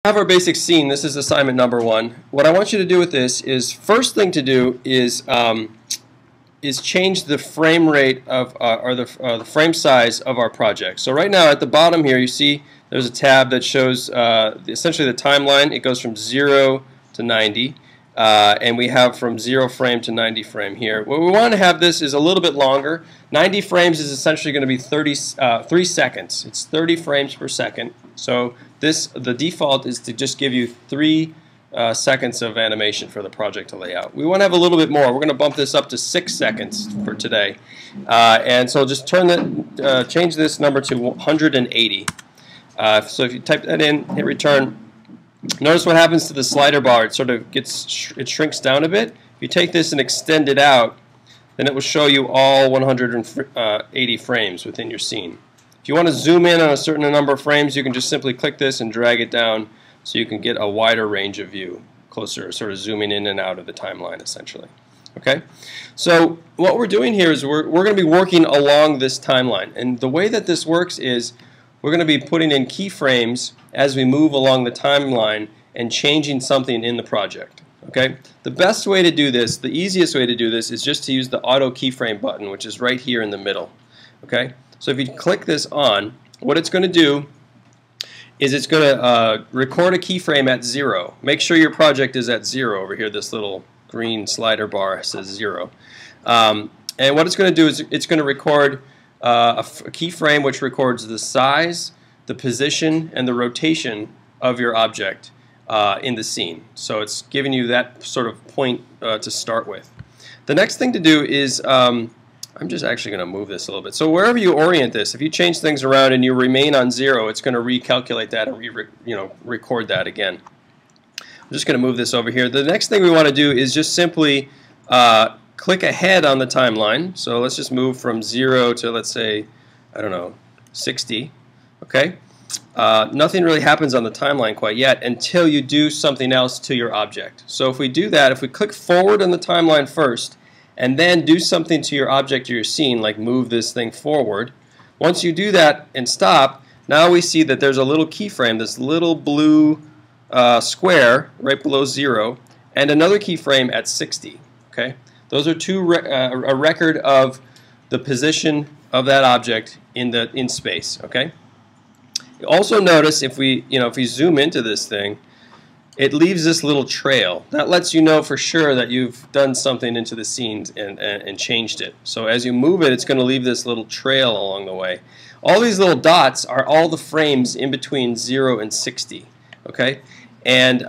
Have our basic scene. This is assignment number 1. What I want you to do with this is, first thing to do is change the frame rate of or the frame size of our project. So right now at the bottom here you see there's a tab that shows essentially the timeline. It goes from 0 to 90 and we have from 0 frame to 90 frame here. What we want to have this is a little bit longer. 90 frames is essentially going to be 3 seconds. It's 30 frames per second. So the default is to just give you 3 seconds of animation for the project to lay out. We want to have a little bit more. We're going to bump this up to 6 seconds for today. And so just change this number to 180. So if you type that in, hit return, notice what happens to the slider bar. It sort of it shrinks down a bit. If you take this and extend it out, then it will show you all 180 frames within your scene. If you want to zoom in on a certain number of frames, you can just simply click this and drag it down so you can get a wider range of view, closer, sort of zooming in and out of the timeline essentially. Okay? So what we're doing here is we're going to be working along this timeline. And the way that this works is we're going to be putting in keyframes as we move along the timeline and changing something in the project. Okay? The best way to do this, the easiest way to do this, is just to use the auto keyframe button, which is right here in the middle. Okay? So if you click this on, what it's going to do is it's going to record a keyframe at 0. Make sure your project is at 0 over here. This little green slider bar says 0. And what it's going to do is it's going to record a keyframe which records the size, the position, and the rotation of your object in the scene. So it's giving you that sort of point to start with. The next thing to do is I'm just actually going to move this a little bit. So wherever you orient this, if you change things around and you remain on 0, it's going to recalculate that and record that again. I'm just going to move this over here. The next thing we want to do is just simply click ahead on the timeline. So let's just move from 0 to, let's say, I don't know, 60. Okay? Nothing really happens on the timeline quite yet until you do something else to your object. So if we do that, if we click forward on the timeline first, and then do something to your object or your scene, like move this thing forward. Once you do that and stop, now we see that there's a little keyframe, this little blue square right below 0, and another keyframe at 60. Okay, those are a record of the position of that object in space. Okay. You also notice if we zoom into this thing, it leaves this little trail. That lets you know for sure that you've done something into the scene and changed it. So as you move it, it's going to leave this little trail along the way. All these little dots are all the frames in between 0 and 60. Okay? And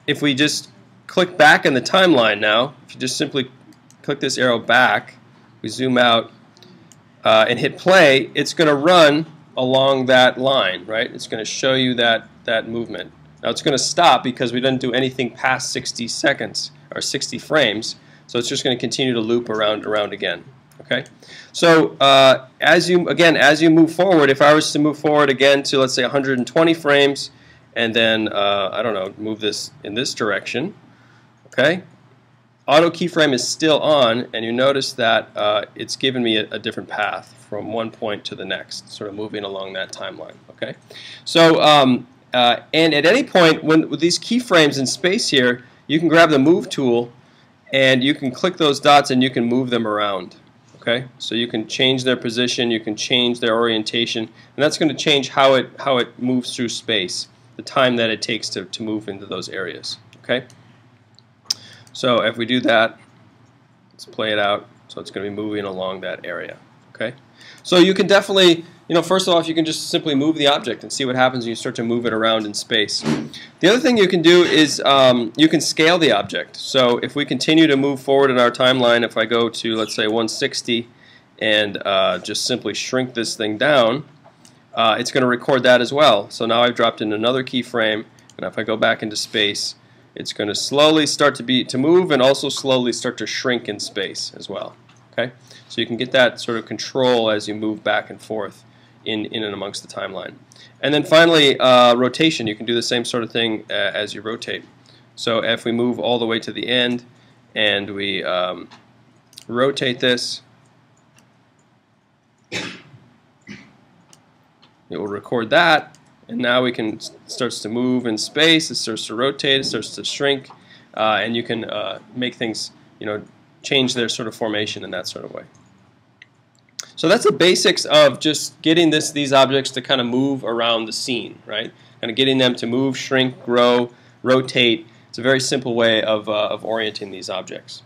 if we just click back in the timeline now, if you just simply click this arrow back, we zoom out and hit play, it's going to run along that line, right? It's going to show you that movement. Now it's going to stop because we didn't do anything past 60 seconds or 60 frames, so it's just going to continue to loop around again. Okay. So as you move forward, if I was to move forward again to, let's say, 120 frames, and then I don't know, move this in this direction. Okay. Auto keyframe is still on, and you notice that it's given me a different path from one point to the next, sort of moving along that timeline. Okay. So and at any point, with these keyframes in space here, you can grab the Move tool and you can click those dots and you can move them around. Okay, so you can change their position, you can change their orientation, and that's going to change how it moves through space, the time that it takes to move into those areas. Okay, so if we do that, let's play it out. So it's going to be moving along that area. Okay, so you can definitely, first off, you can just simply move the object and see what happens when you start to move it around in space. The other thing you can do is you can scale the object. So if we continue to move forward in our timeline, if I go to, let's say, 160 and just simply shrink this thing down, it's going to record that as well. So now I've dropped in another keyframe, and if I go back into space, it's going to slowly start to move and also slowly start to shrink in space as well. Okay, so you can get that sort of control as you move back and forth in and amongst the timeline. And then finally, rotation. You can do the same sort of thing as you rotate. So if we move all the way to the end and we rotate this, it will record that, And now we can starts to move in space. It starts to rotate. It starts to shrink, and you can make things, change their sort of formation in that sort of way. So that's the basics of just getting these objects to kind of move around the scene, right? Kind of getting them to move, shrink, grow, rotate. It's a very simple way of orienting these objects.